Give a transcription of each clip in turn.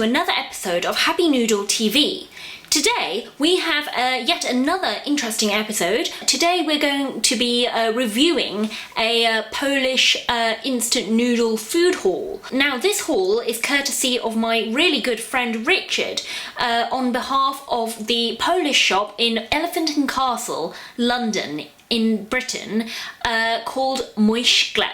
to another episode of Happy Noodle TV. Today we have yet another interesting episode. Today we're going to be reviewing a Polish instant noodle food haul. Now this haul is courtesy of my really good friend Richard on behalf of the Polish shop in Elephant and Castle, London in Britain called Mój Skelp.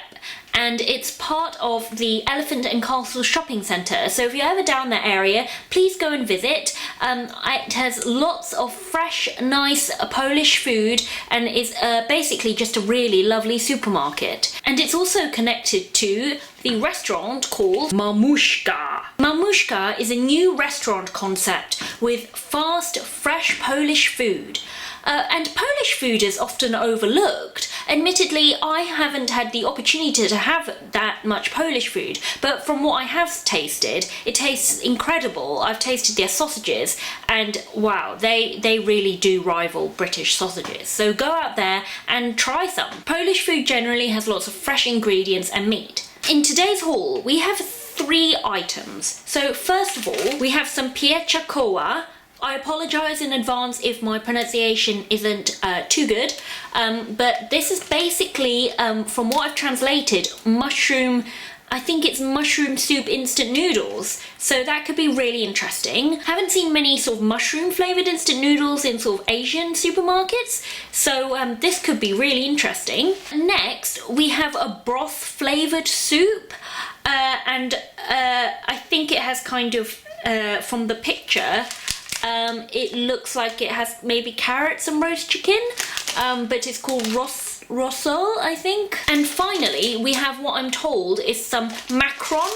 And it's part of the Elephant and Castle shopping centre. So if you're ever down that area, please go and visit. It has lots of fresh, nice Polish food and is basically just a really lovely supermarket. And it's also connected to the restaurant called Mamuśka. Mamuśka is a new restaurant concept with fast, fresh Polish food. And Polish food is often overlooked. Admittedly, I haven't had the opportunity to have that much Polish food, but from what I have tasted, it tastes incredible. I've tasted their sausages, and wow, they really do rival British sausages. So go out there and try some. Polish food generally has lots of fresh ingredients and meat. In today's haul, we have 3 items. So first of all, we have some piecza koła. I apologise in advance if my pronunciation isn't too good, but this is basically, from what I've translated, I think it's mushroom soup instant noodles, so that could be really interesting. Haven't seen many sort of mushroom flavoured instant noodles in sort of Asian supermarkets, so this could be really interesting. Next, we have a broth flavoured soup, and I think it has kind of, from the picture, it looks like it has maybe carrots and roast chicken, but it's called rosso, I think. And finally, we have what I'm told is some macaron.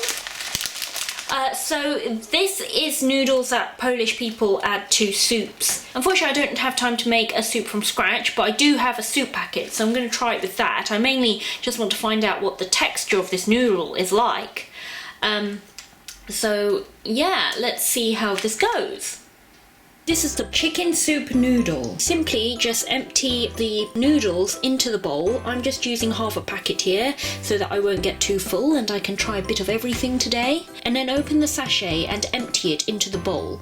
So this is noodles that Polish people add to soups. Unfortunately, I don't have time to make a soup from scratch, but I do have a soup packet, so I'm going to try it with that. I mainly just want to find out what the texture of this noodle is like. So yeah, let's see how this goes. This is the chicken soup noodle. Simply just empty the noodles into the bowl. I'm just using half a packet here so that I won't get too full and I can try a bit of everything today. And then open the sachet and empty it into the bowl.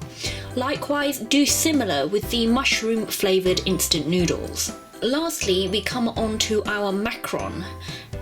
Likewise, do similar with the mushroom flavoured instant noodles. Lastly, we come on to our macaron.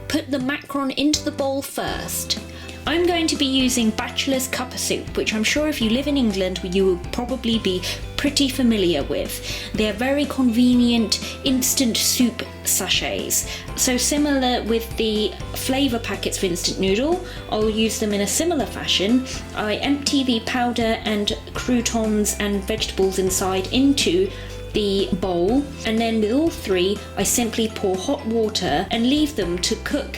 Put the macaron into the bowl first. I'm going to be using Bachelor's Cuppa soup, which I'm sure if you live in England you will probably be pretty familiar with. They're very convenient instant soup sachets. So similar with the flavour packets for instant noodle, I'll use them in a similar fashion. I empty the powder and croutons and vegetables inside into the bowl, and then with all 3 I simply pour hot water and leave them to cook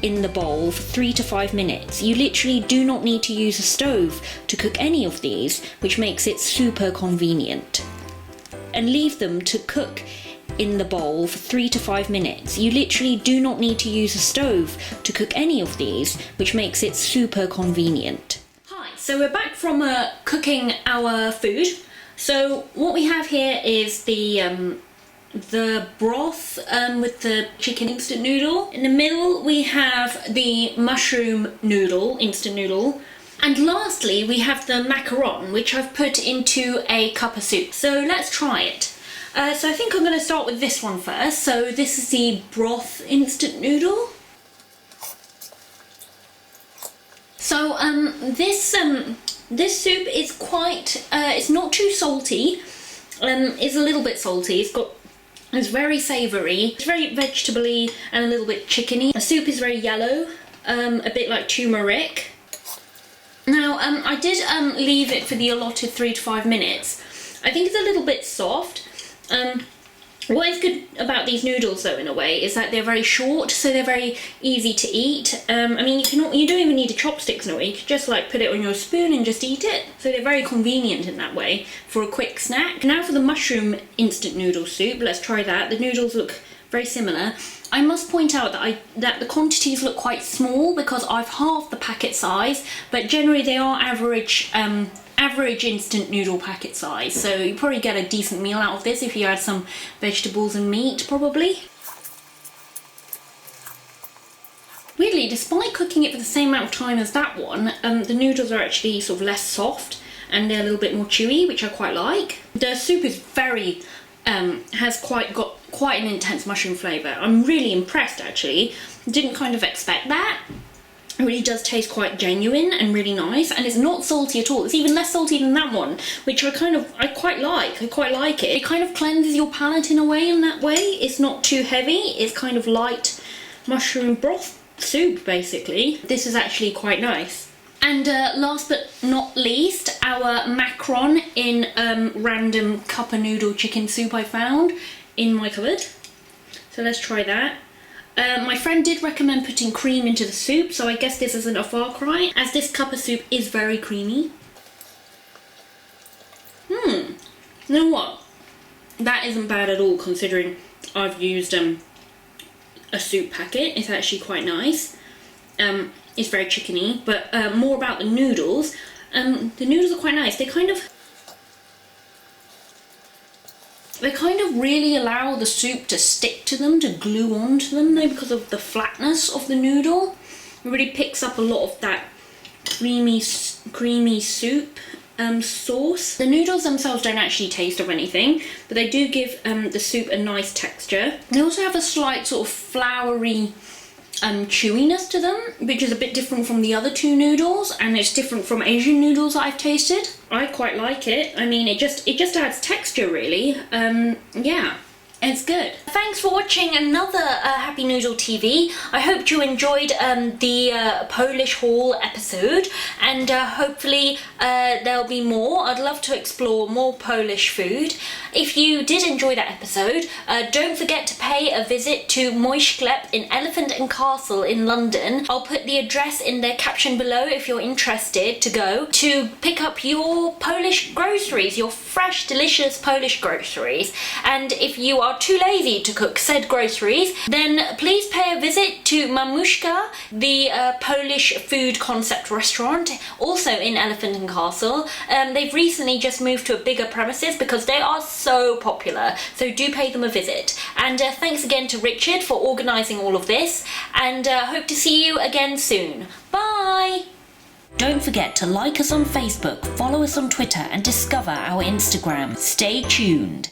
in the bowl for 3 to 5 minutes. You literally do not need to use a stove to cook any of these, which makes it super convenient. And leave them to cook in the bowl for 3 to 5 minutes. You literally do not need to use a stove to cook any of these, which makes it super convenient. Hi, so we're back from cooking our food. So what we have here is the broth with the chicken instant noodle. In the middle we have the mushroom noodle, instant noodle. And lastly we have the macaron, which I've put into a cup of soup. So let's try it. So I think I'm going to start with this one first. So this is the broth instant noodle. So this soup is quite, it's not too salty. It's a little bit salty. It's very savoury, it's very vegetable-y and a little bit chickeny. The soup is very yellow, a bit like turmeric. Now, I did leave it for the allotted 3 to 5 minutes. I think it's a little bit soft. What is good about these noodles, though, in a way, is that they're very short, so they're very easy to eat. I mean, you don't even need a chopsticks in a way. You can just like put it on your spoon and just eat it. So they're very convenient in that way for a quick snack. Now for the mushroom instant noodle soup. Let's try that. The noodles look very similar. I must point out that the quantities look quite small because I've halved the packet size, but generally they are average instant noodle packet size, so you probably get a decent meal out of this if you add some vegetables and meat, probably. Weirdly actually, despite cooking it for the same amount of time as that one, the noodles are actually sort of less soft and they're a little bit more chewy, which I quite like. The soup is very, has got quite an intense mushroom flavour. I'm really impressed actually. Didn't kind of expect that. It really does taste quite genuine and really nice, and it's not salty at all. It's even less salty than that one, which I quite like. I quite like it. It kind of cleanses your palate in a way, in that way. It's not too heavy. It's kind of light mushroom broth soup, basically. This is actually quite nice. And last but not least, our macaron in random cup of noodle chicken soup I found in my cupboard. So let's try that. My friend did recommend putting cream into the soup, so I guess this isn't a far cry, as this cup of soup is very creamy. You know what? That isn't bad at all, considering I've used a soup packet. It's actually quite nice. It's very chickeny, but more about the noodles. The noodles are quite nice. They kind of really allow the soup to stick to them, to glue onto them, though, because of the flatness of the noodle. It really picks up a lot of that creamy soup sauce. The noodles themselves don't actually taste of anything, but they do give the soup a nice texture. They also have a slight sort of floury chewiness to them, which is a bit different from the other two noodles, and it's different from Asian noodles that I've tasted. I quite like it. I mean, it just adds texture, really. Yeah, it's good. Thanks for watching another Happy Noodle TV. I hope you enjoyed the Polish haul episode, and hopefully there'll be more. I'd love to explore more Polish food. If you did enjoy that episode, don't forget to pay a visit to Mój Skelp in Elephant and Castle in London. I'll put the address in the caption below if you're interested to go to pick up your Polish groceries, your fresh, delicious Polish groceries. And if you are too lazy to cook said groceries, then please pay a visit to Mamuśka, the Polish food concept restaurant, also in Elephant and Castle. They've recently just moved to a bigger premises because they are so popular, so do pay them a visit. And thanks again to Richard for organising all of this, and hope to see you again soon. Bye! Don't forget to like us on Facebook, follow us on Twitter, and discover our Instagram. Stay tuned.